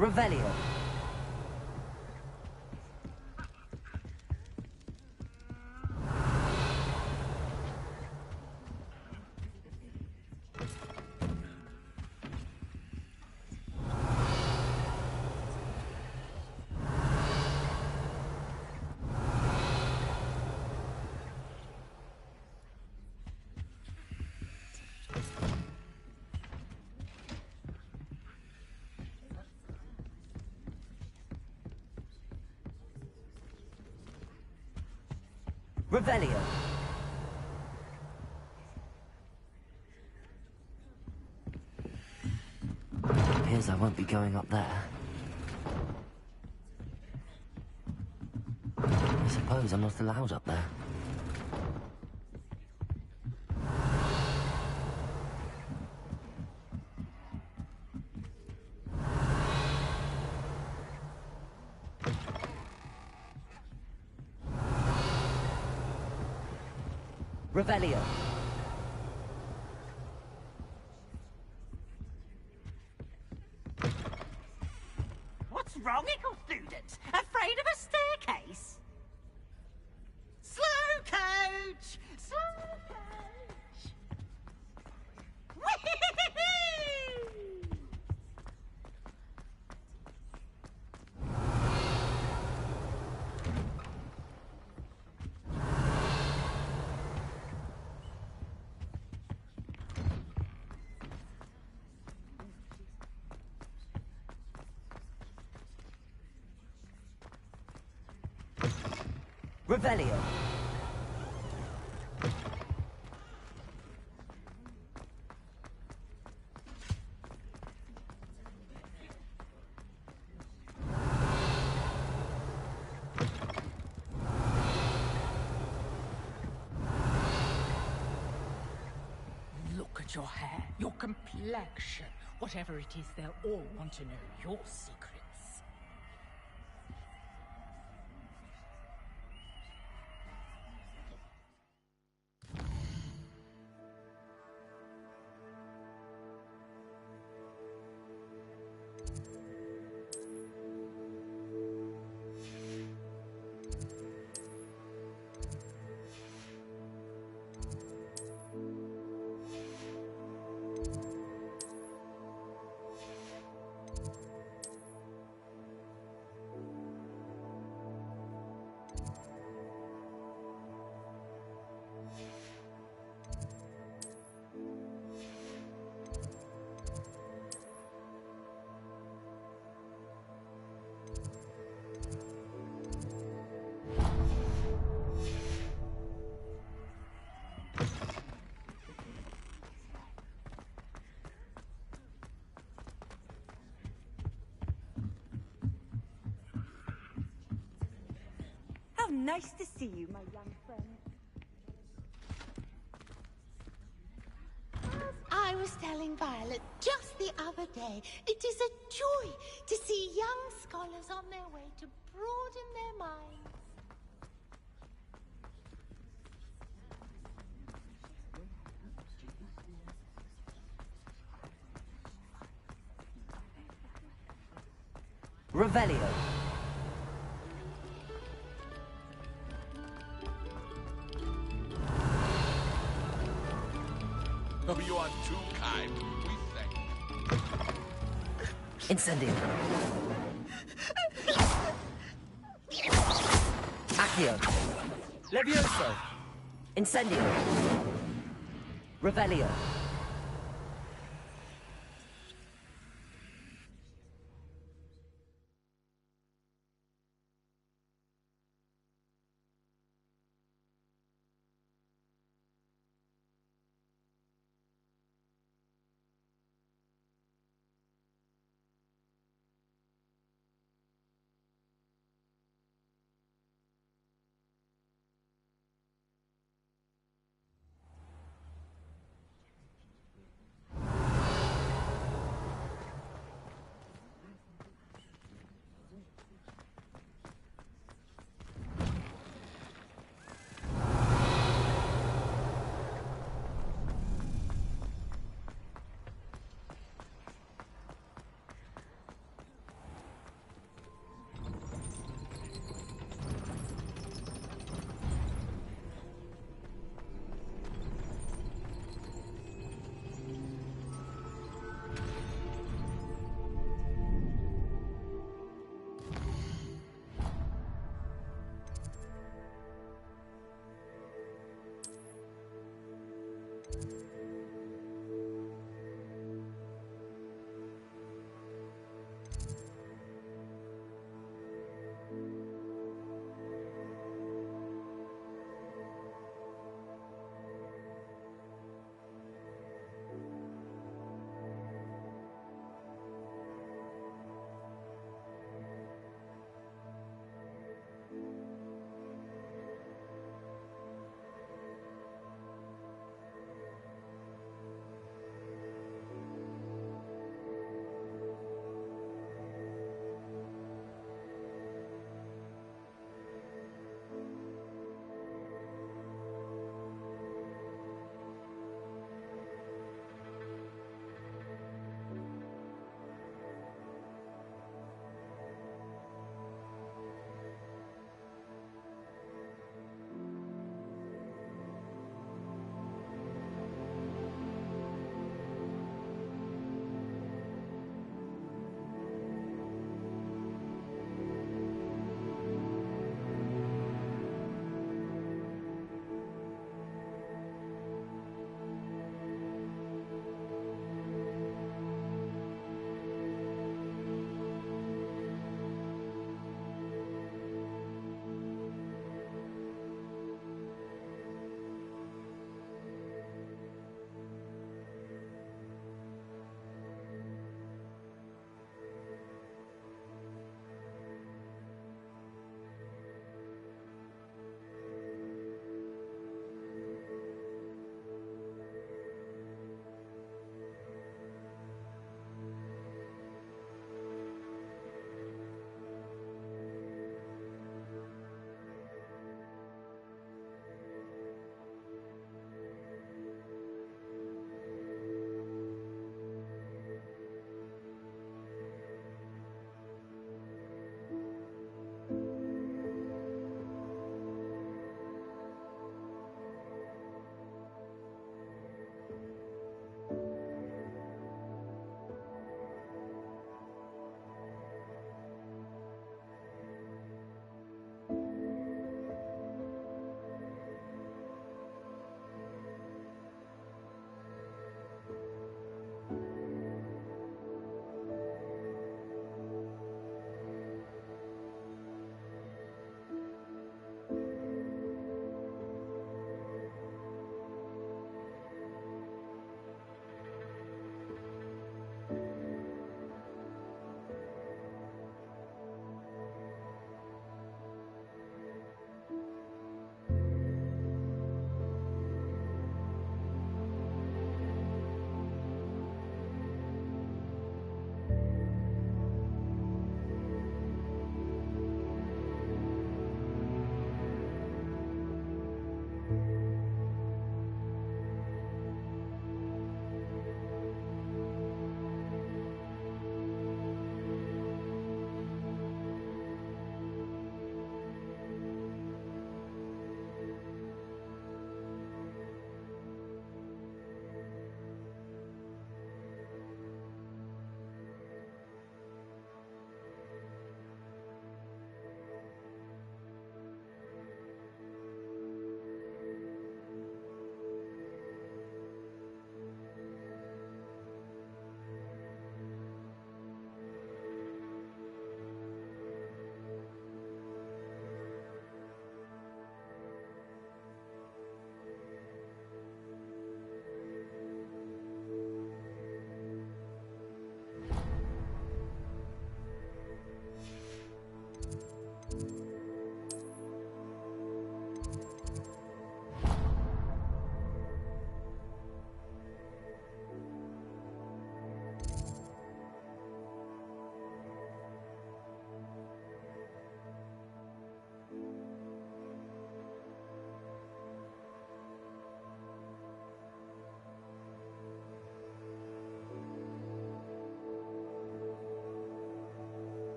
Revelio. Revelio. Appears I won't be going up there. I suppose I'm not allowed up there. Revelio. What's wrong, Ickle students? Afraid of a staircase? Slow coach! Slow coach! Whee! Revelio. Look at your hair, your complexion. Whatever it is, they'll all want to know your secrets. Nice to see you, my young friend. As I was telling Violet just the other day, it is a joy to see young scholars on their way to broaden their minds. Revelio. Oh, you are too kind. We thank you. Incendio. Accio. Levioso. Incendio. Revelio.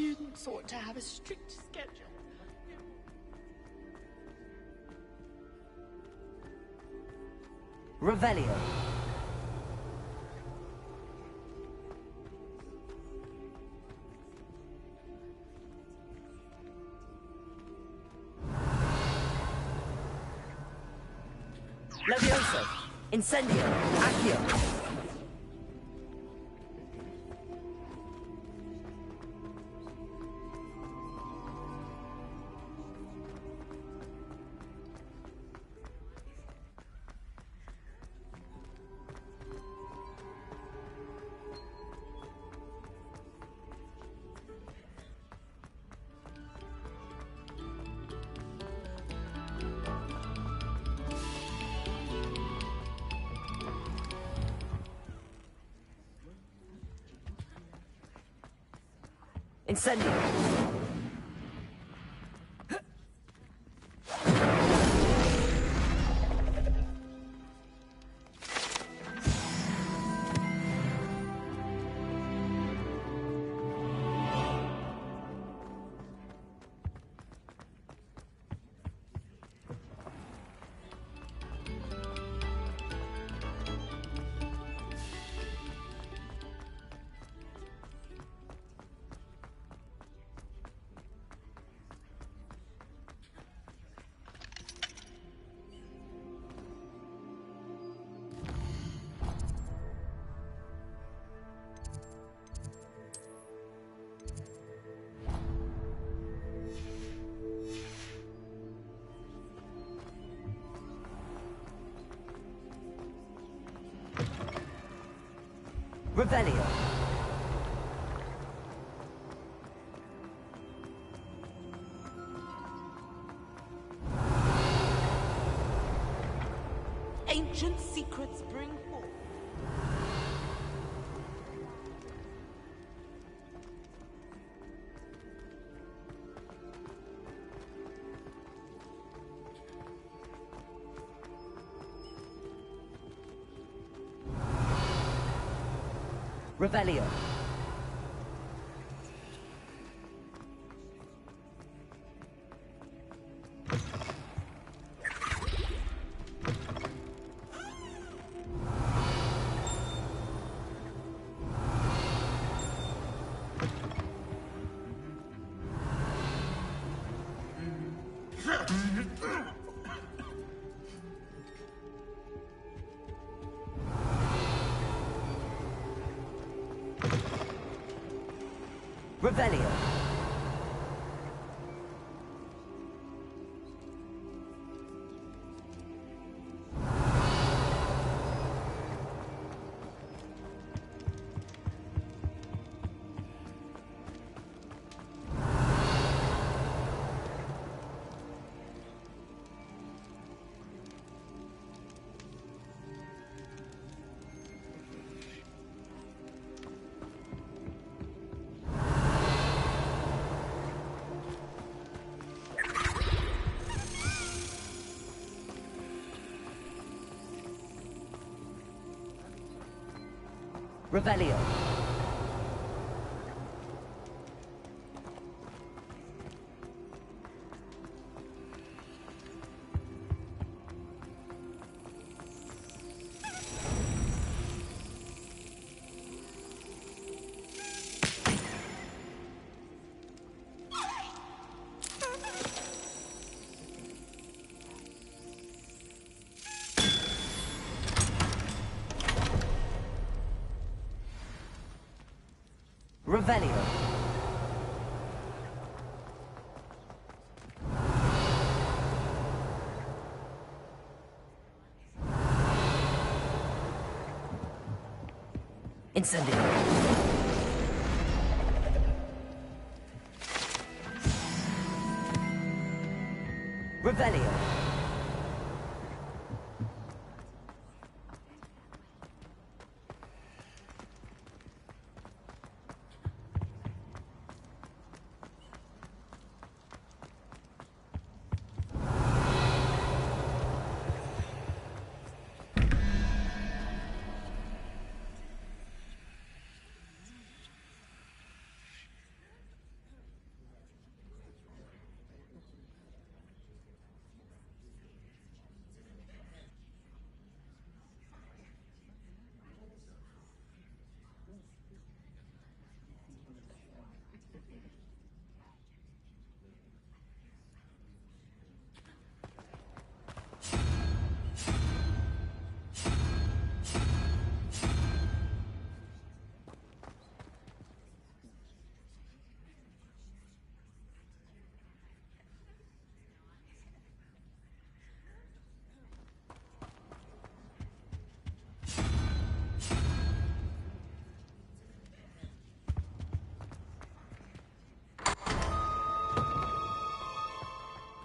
Students ought to have a strict schedule. Revelio. Levioso. Incendio. Accio. Incendio. Revelio. Ancient secrets bring forth. Revelio. Revelio. Revelio. Revelio. Incendio. Revelio.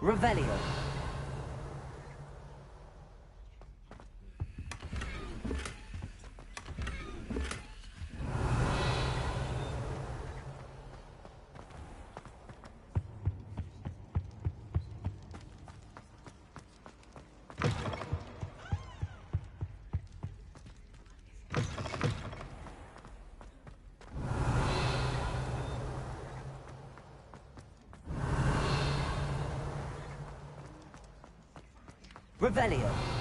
Revelio. Revelio.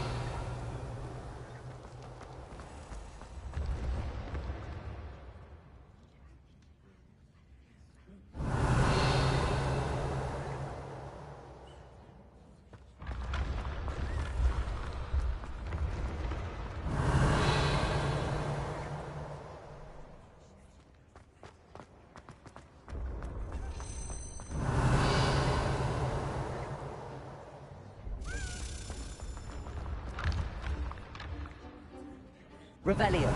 Revelio.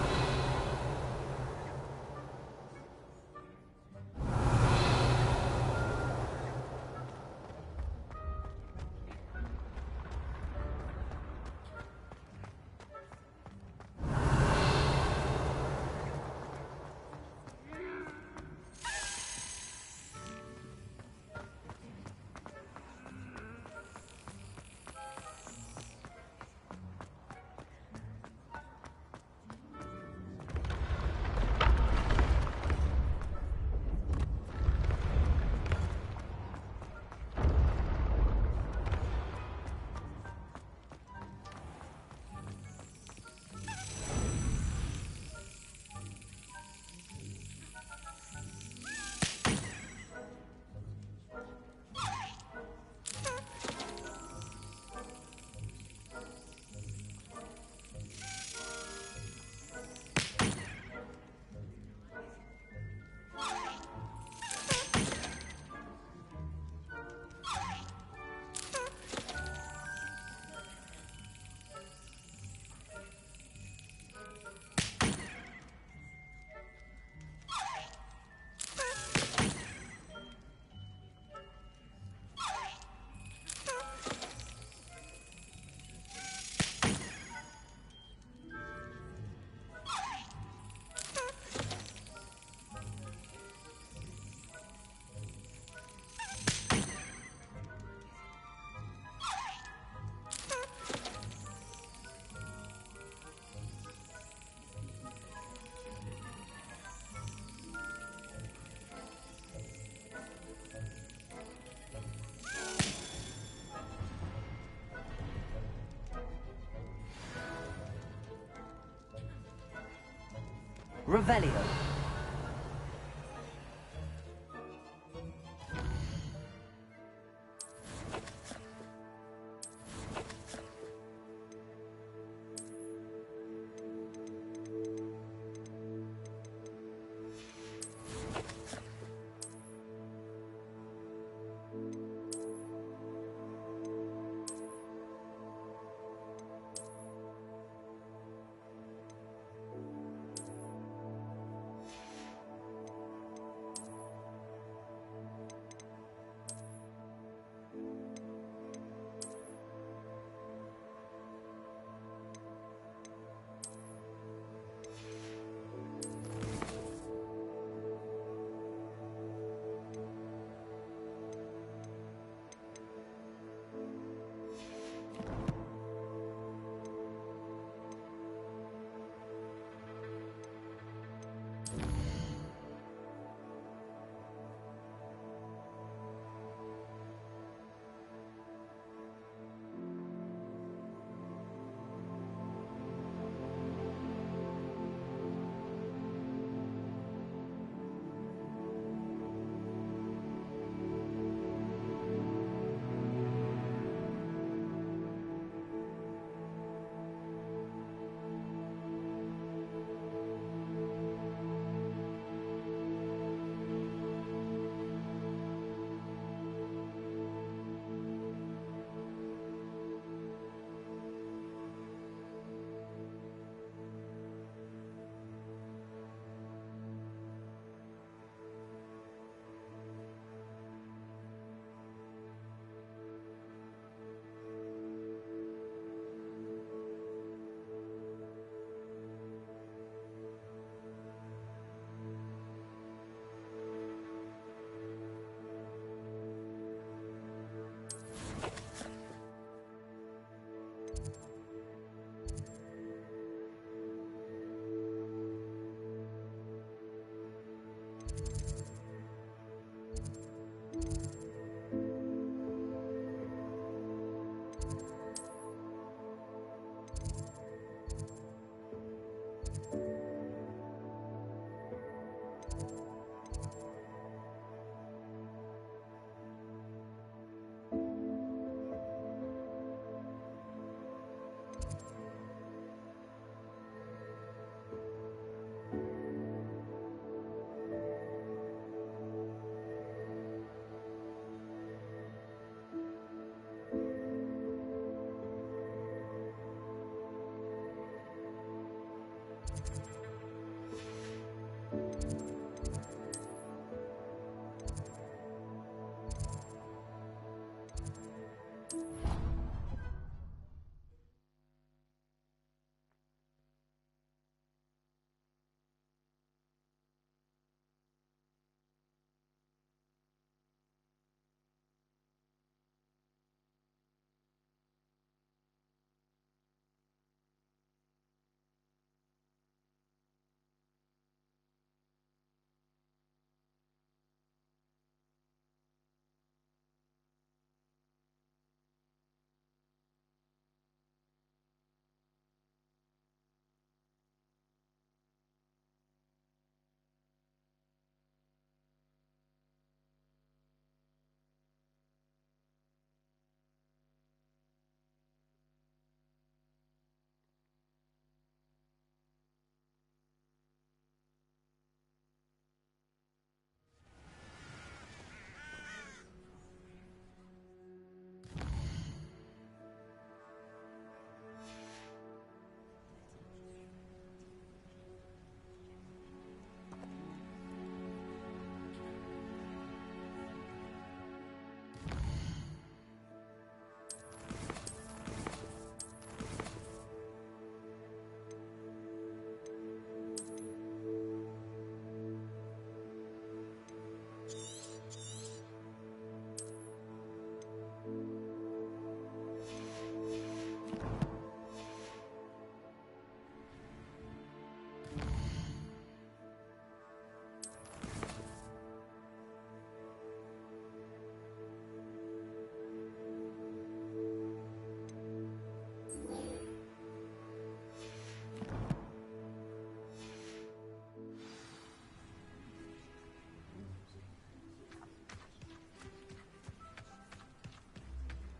Revelio.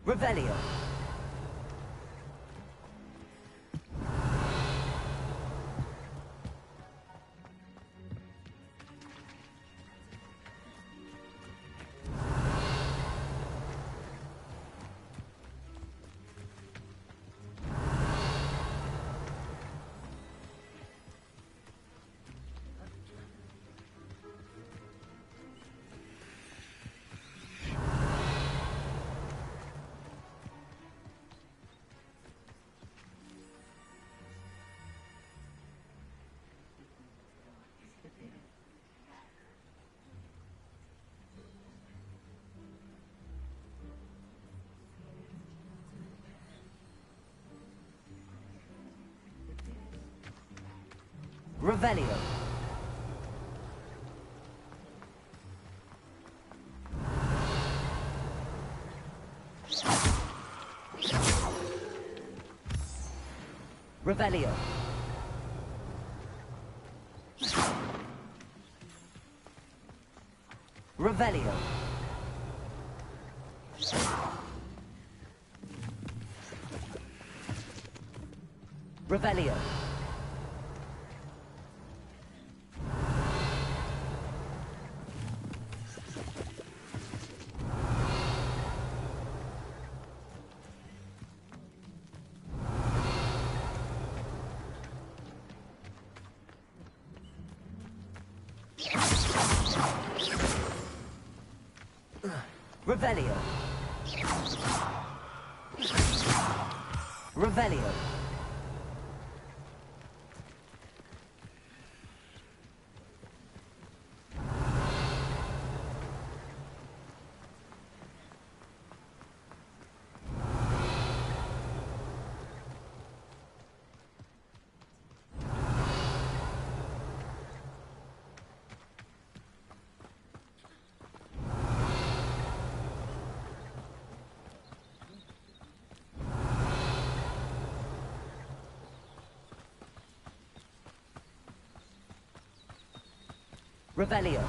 Revelio. Revelio. Revelio. Revelio. Revelio. Revelio. Revelio. Revelio.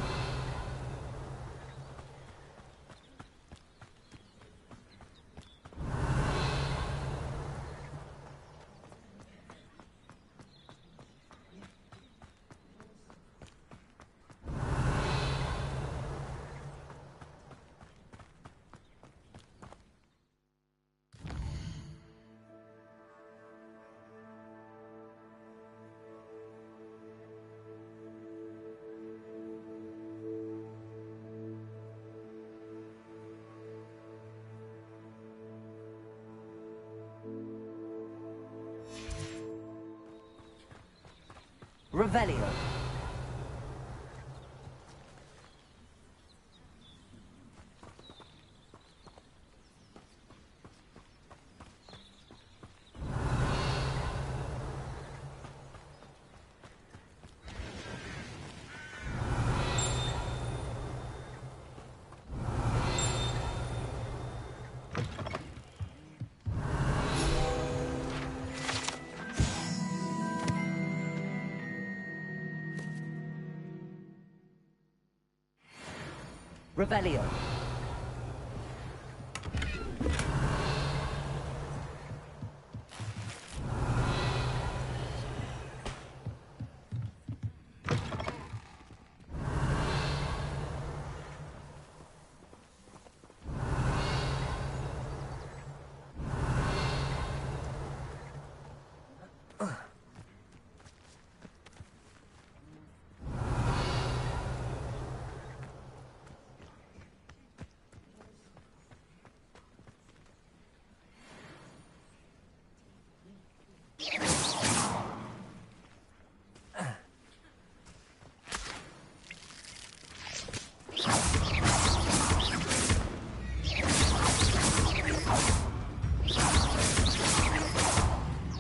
Revelio. Revelio.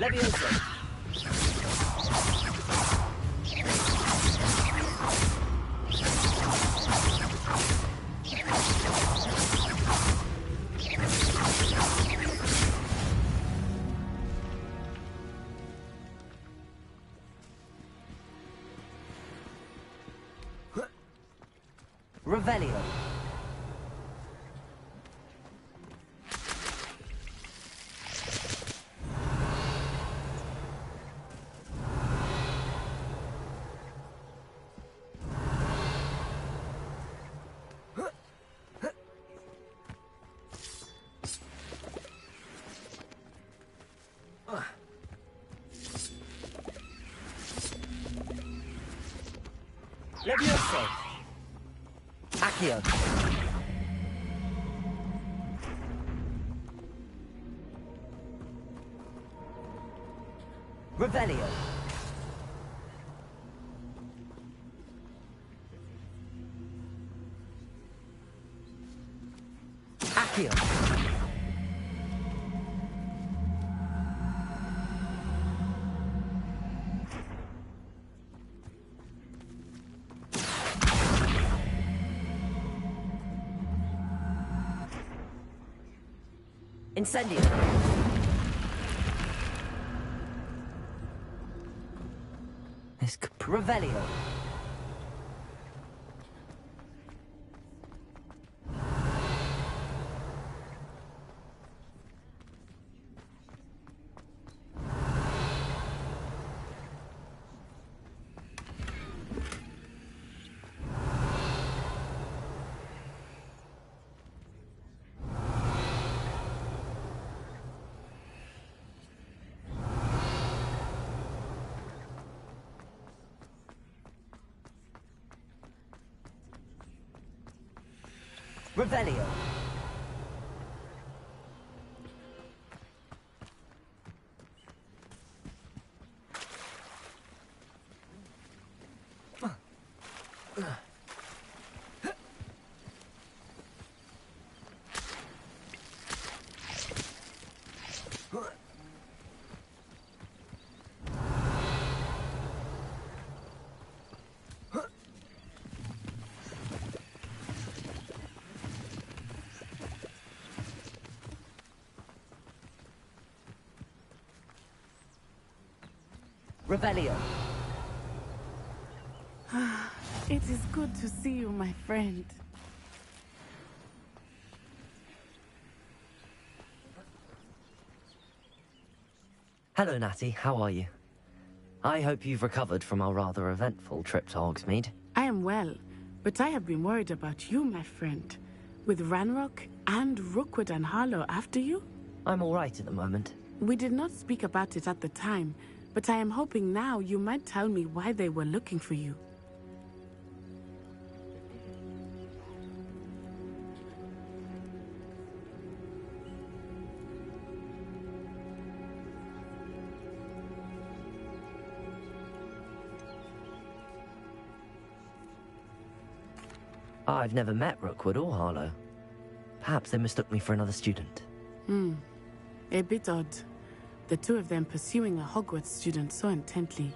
Leviosa. Revelio. Levioso. Accio. Revelio. Accio. Incendio. This could Revelio. Revelio. Revelio. It is good to see you, my friend. Hello, Natty. How are you? I hope you've recovered from our rather eventful trip to Hogsmeade. I am well, but I have been worried about you, my friend. With Ranrock and Rookwood and Harlow after you? I'm all right at the moment. We did not speak about it at the time, but I am hoping now you might tell me why they were looking for you. I've never met Rookwood or Harlow. Perhaps they mistook me for another student. A bit odd. The two of them pursuing a Hogwarts student so intently.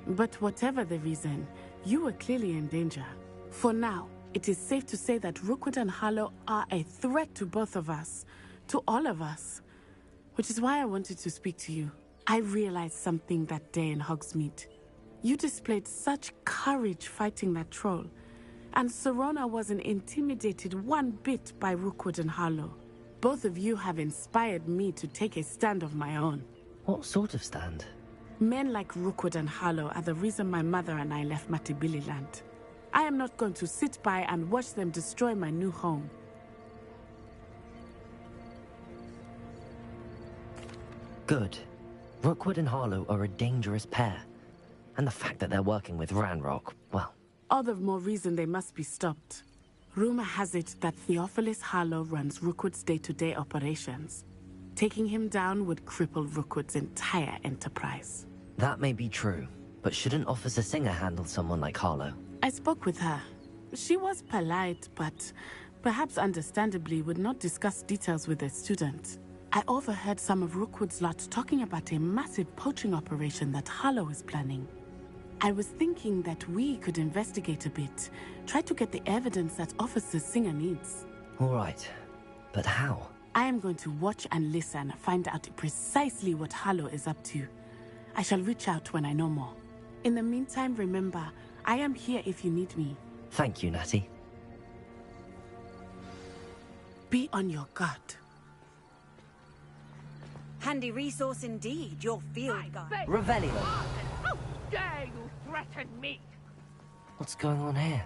But whatever the reason, you were clearly in danger. For now, it is safe to say that Rookwood and Harlow are a threat to both of us. To all of us. Which is why I wanted to speak to you. I realized something that day in Hogsmeade. You displayed such courage fighting that troll. And Serona wasn't intimidated one bit by Rookwood and Harlow. Both of you have inspired me to take a stand of my own. What sort of stand? Men like Rookwood and Harlow are the reason my mother and I left Matabeleland. I am not going to sit by and watch them destroy my new home. Good. Rookwood and Harlow are a dangerous pair. And the fact that they're working with Ranrock, well... All the more reason they must be stopped. Rumor has it that Theophilus Harlow runs Rookwood's day-to-day operations. Taking him down would cripple Rookwood's entire enterprise. That may be true, but shouldn't Officer Singer handle someone like Harlow? I spoke with her. She was polite, but perhaps understandably would not discuss details with a student. I overheard some of Rookwood's lot talking about a massive poaching operation that Harlow is planning. I was thinking that we could investigate a bit, try to get the evidence that Officer Singer needs. All right, but how? I am going to watch and listen, find out precisely what Harlow is up to. I shall reach out when I know more. In the meantime, remember, I am here if you need me. Thank you, Natty. Be on your guard. Handy resource indeed, your field guide. Revelio. How dare you threaten me? What's going on here?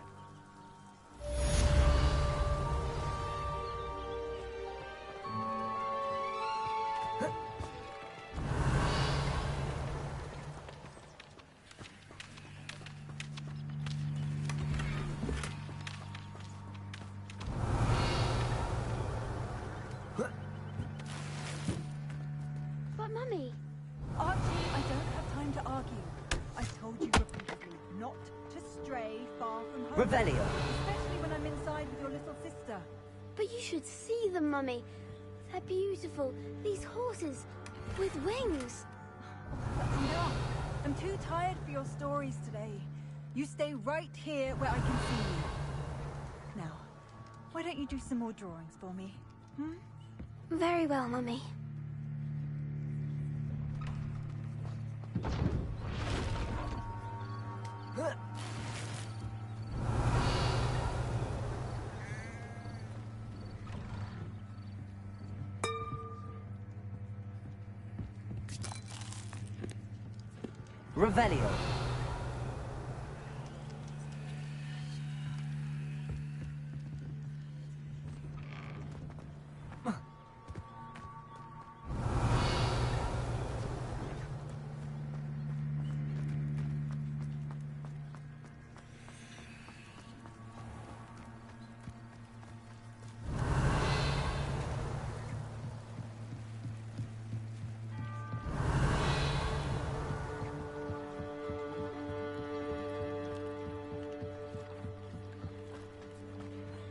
Mummy. Archie, I don't have time to argue. I've told you repeatedly not to stray far from home. Revelio. Especially when I'm inside with your little sister. But you should see them, Mummy. They're beautiful. These horses with wings. That's enough. I'm too tired for your stories today. You stay right here where I can see you. Now, why don't you do some more drawings for me? Hmm? Very well, Mummy. Revelio.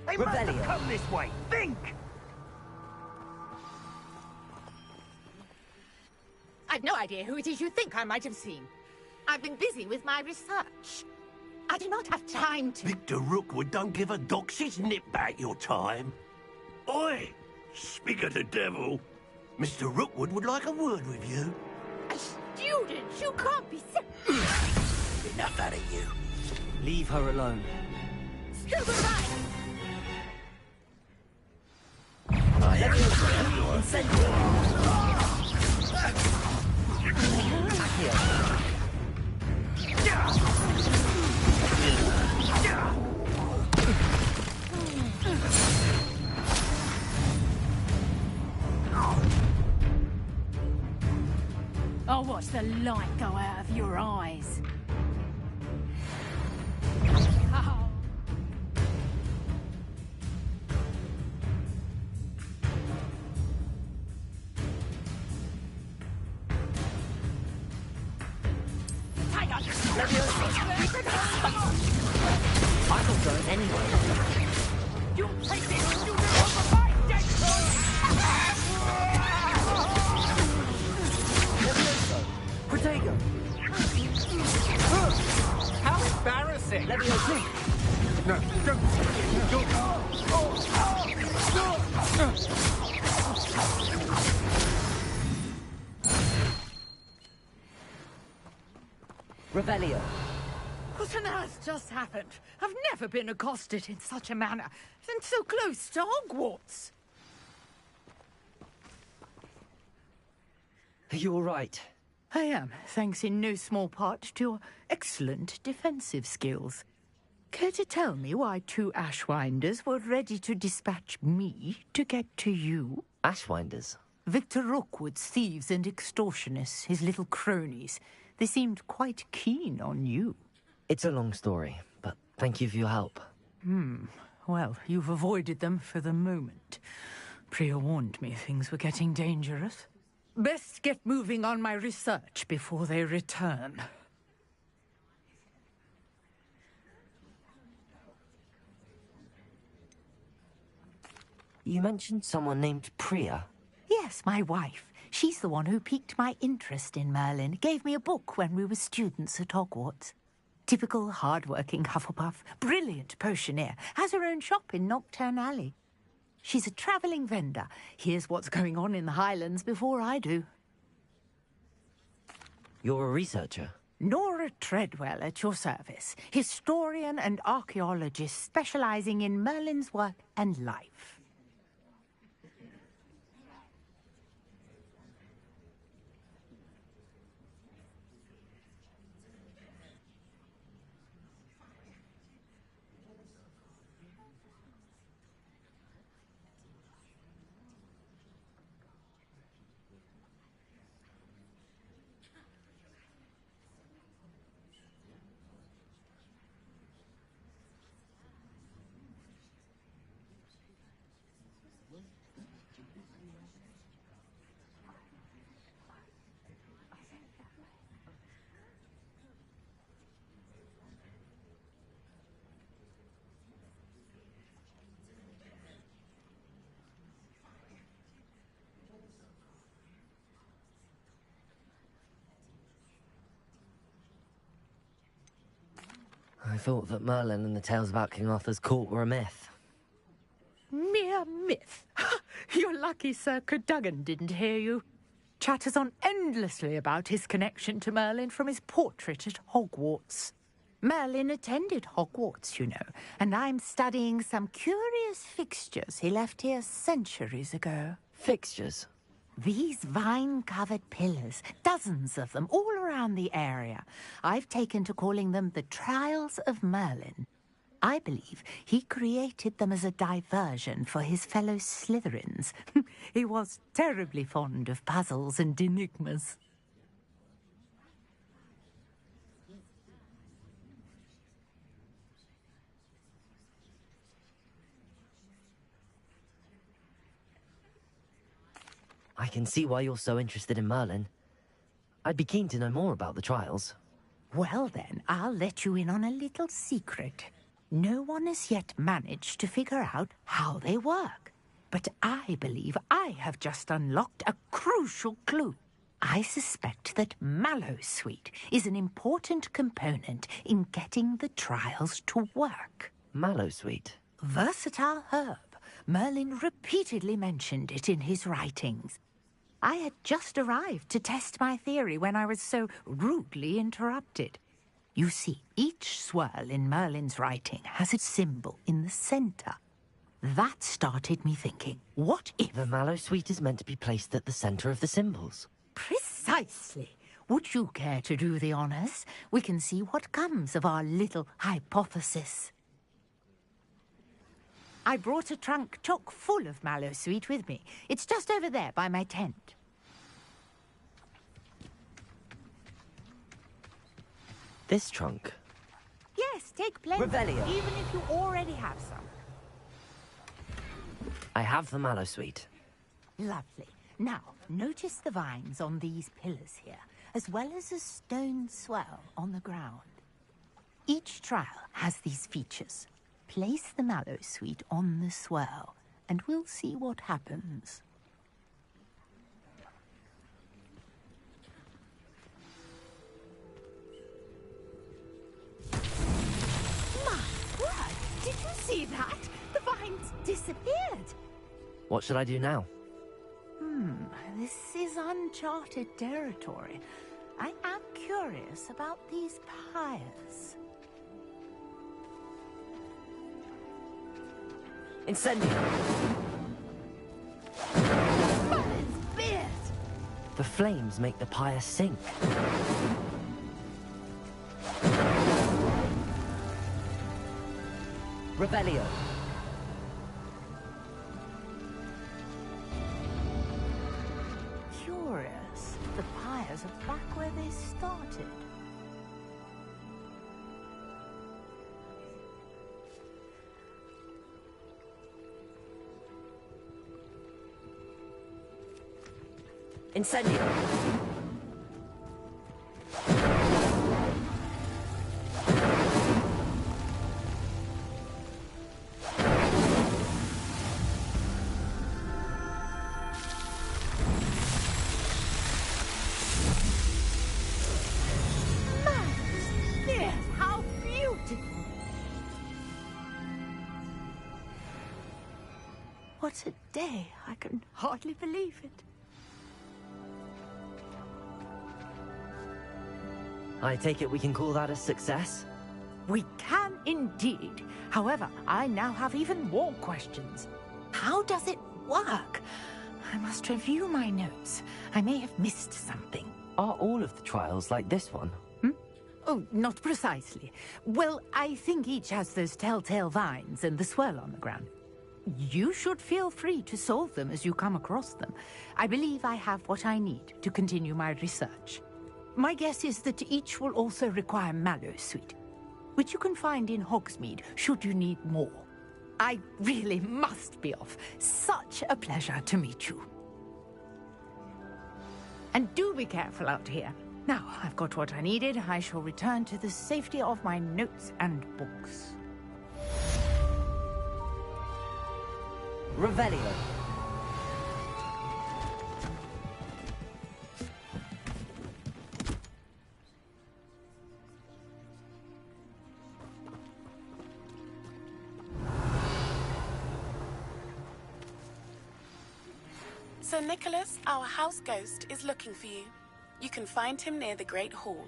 They must have come this way. Think! I've no idea who it is you think I might have seen. I've been busy with my research. I do not have time to... Victor Rookwood don't give a doxy's nip back your time. Oi! Speak of the devil. Mr. Rookwood would like a word with you. A student? You can't be so... Enough out of you. Leave her alone. Suba, right! Incendio. Accio. I'll watch the light go out of your eyes. Oh. I will go anyway. You take this student over my dead Protego. How embarrassing! Leviosa. No, Revelio. What on earth just happened? I've never been accosted in such a manner, and so close to Hogwarts. Are you all right? I am, thanks in no small part to your excellent defensive skills. Care to tell me why two Ashwinders were ready to dispatch me to get to you? Ashwinders? Victor Rookwood's thieves and extortionists, his little cronies. They seemed quite keen on you. It's a long story, but thank you for your help. Well, you've avoided them for the moment. Priya warned me things were getting dangerous. Best get moving on my research before they return. You mentioned someone named Priya. Yes, my wife. She's the one who piqued my interest in Merlin. Gave me a book when we were students at Hogwarts. Typical hard-working Hufflepuff, brilliant potioneer, has her own shop in Knockturn Alley. She's a travelling vendor. Hears what's going on in the Highlands before I do. You're a researcher? Nora Treadwell at your service. Historian and archaeologist specialising in Merlin's work and life. I thought that Merlin and the tales about King Arthur's court were a myth. Mere myth. You're lucky Sir Cadogan didn't hear you. Chatters on endlessly about his connection to Merlin from his portrait at Hogwarts. Merlin attended Hogwarts, you know, and I'm studying some curious fixtures he left here centuries ago. Fixtures? These vine-covered pillars, dozens of them, all around the area. I've taken to calling them the Trials of Merlin. I believe he created them as a diversion for his fellow Slytherins. He was terribly fond of puzzles and enigmas. I can see why you're so interested in Merlin. I'd be keen to know more about the trials. Well then, I'll let you in on a little secret. No one has yet managed to figure out how they work. But I believe I have just unlocked a crucial clue. I suspect that Mallowsweet is an important component in getting the trials to work. Mallowsweet? Versatile herb. Merlin repeatedly mentioned it in his writings. I had just arrived to test my theory when I was so rudely interrupted. You see, each swirl in Merlin's writing has a symbol in the center. That started me thinking, what if... The Mallowsweet is meant to be placed at the center of the symbols. Precisely. Would you care to do the honors? We can see what comes of our little hypothesis. I brought a trunk chock full of Mallowsweet with me. It's just over there by my tent. This trunk? Yes, take plenty, Revelio. even if you already have some. I have the Mallowsweet. Lovely. Now, notice the vines on these pillars here, as well as a stone swell on the ground. Each trial has these features. Place the Mallowsweet on the swell, and we'll see what happens. My word! Did you see that? The vines disappeared. What should I do now? This is uncharted territory. I am curious about these pyres. Incendio. Merlin's beard! The flames make the pyre sink. Revelio. Curious. The pyres are back where they started. Incendio. Yes, how beautiful! What a day! I can hardly believe it. I take it we can call that a success? We can indeed. However, I now have even more questions. How does it work? I must review my notes. I may have missed something. Are all of the trials like this one? Oh, not precisely. Well, I think each has those telltale vines and the swirl on the ground. You should feel free to solve them as you come across them. I believe I have what I need to continue my research. My guess is that each will also require Mallowsweet, which you can find in Hogsmeade should you need more. I really must be off. Such a pleasure to meet you. And do be careful out here. Now, I've got what I needed. I shall return to the safety of my notes and books. Revelio. Sir Nicholas, our house ghost, is looking for you. You can find him near the Great Hall.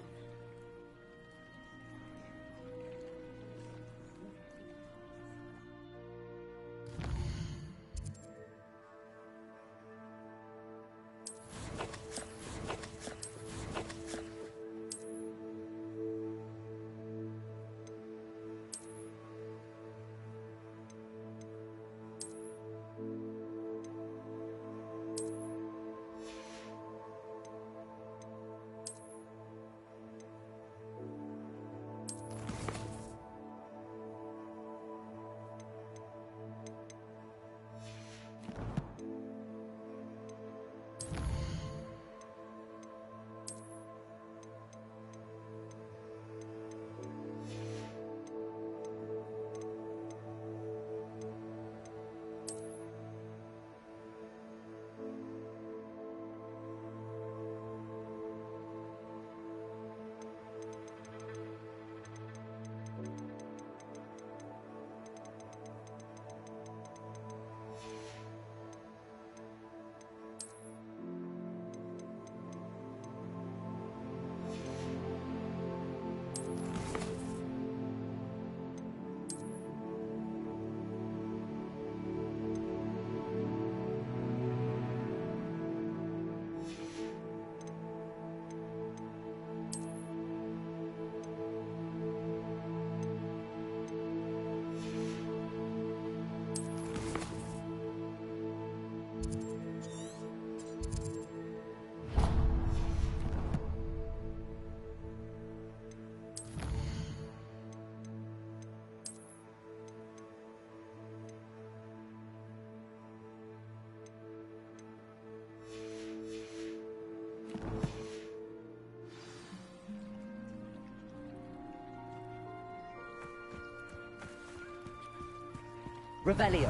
Revelio.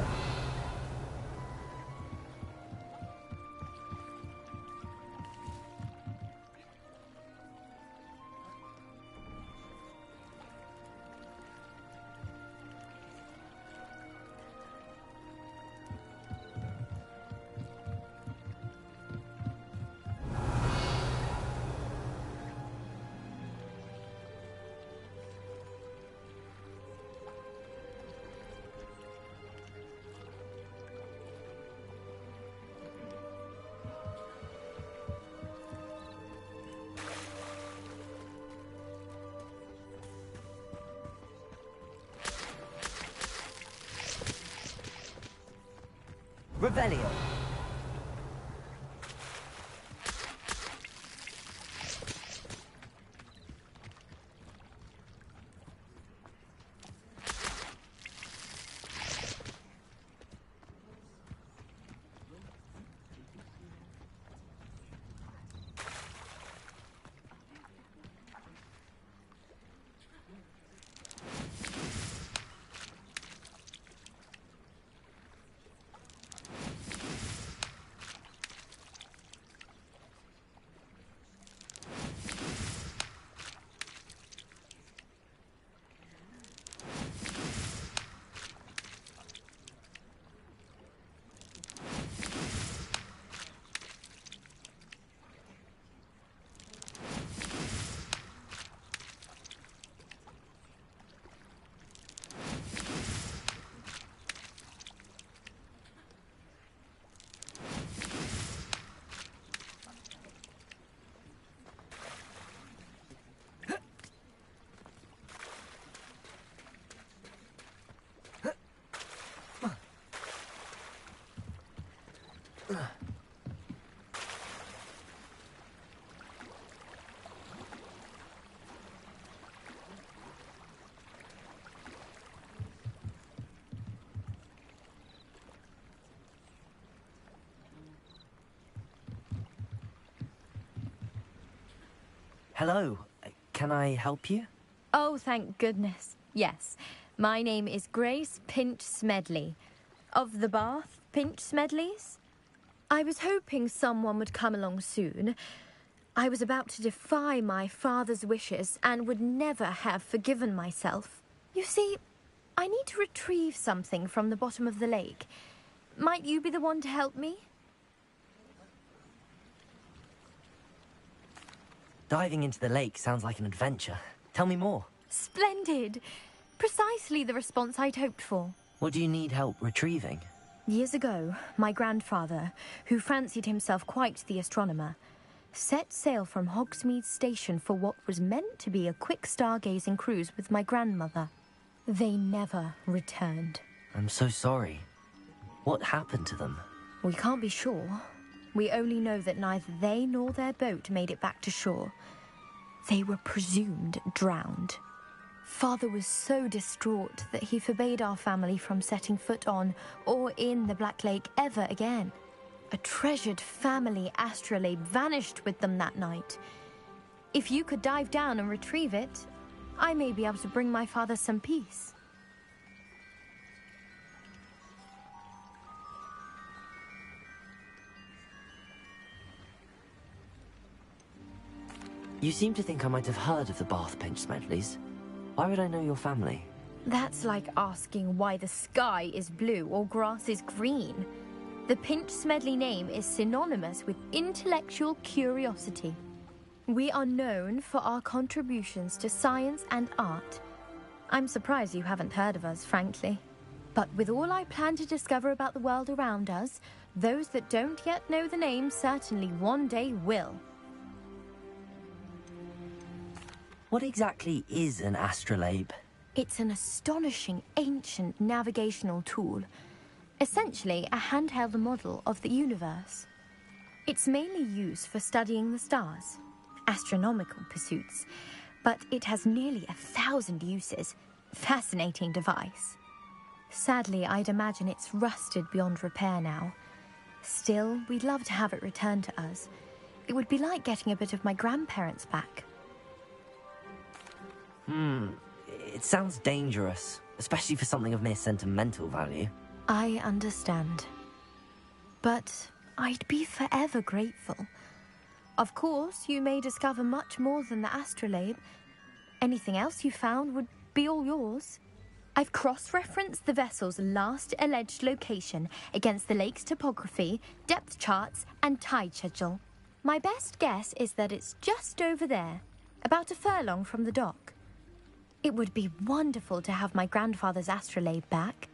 Revelio. Hello. Can I help you? Oh, thank goodness. Yes. My name is Grace Pinch Smedley. Of the Bath Pinch Smedleys. I was hoping someone would come along soon. I was about to defy my father's wishes and would never have forgiven myself. You see, I need to retrieve something from the bottom of the lake. Might you be the one to help me? Diving into the lake sounds like an adventure. Tell me more. Splendid! Precisely the response I'd hoped for. What do you need help retrieving? Years ago, my grandfather, who fancied himself quite the astronomer, set sail from Hogsmeade Station for what was meant to be a quick stargazing cruise with my grandmother. They never returned. I'm so sorry. What happened to them? We can't be sure. We only know that neither they nor their boat made it back to shore. They were presumed drowned. Father was so distraught that he forbade our family from setting foot on or in the Black Lake ever again. A treasured family astrolabe vanished with them that night. If you could dive down and retrieve it, I may be able to bring my father some peace. You seem to think I might have heard of the Bath Pinch Smedleys. Why would I know your family? That's like asking why the sky is blue or grass is green. The Pinch Smedley name is synonymous with intellectual curiosity. We are known for our contributions to science and art. I'm surprised you haven't heard of us, frankly. But with all I plan to discover about the world around us, those that don't yet know the name certainly one day will. What exactly is an astrolabe? It's an astonishing ancient navigational tool. Essentially, a handheld model of the universe. It's mainly used for studying the stars, astronomical pursuits, but it has nearly 1,000 uses. Fascinating device. Sadly, I'd imagine it's rusted beyond repair now. Still, we'd love to have it returned to us. It would be like getting a bit of my grandparents back. It sounds dangerous, especially for something of mere sentimental value. I understand. But I'd be forever grateful. Of course, you may discover much more than the astrolabe. Anything else you found would be all yours. I've cross-referenced the vessel's last alleged location against the lake's topography, depth charts, and tide schedule. My best guess is that it's just over there, about a furlong from the dock. It would be wonderful to have my grandfather's astrolabe back.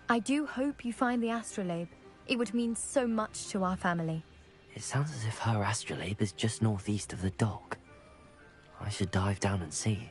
I do hope you find the astrolabe. It would mean so much to our family. It sounds as if her astrolabe is just northeast of the dock. I should dive down and see.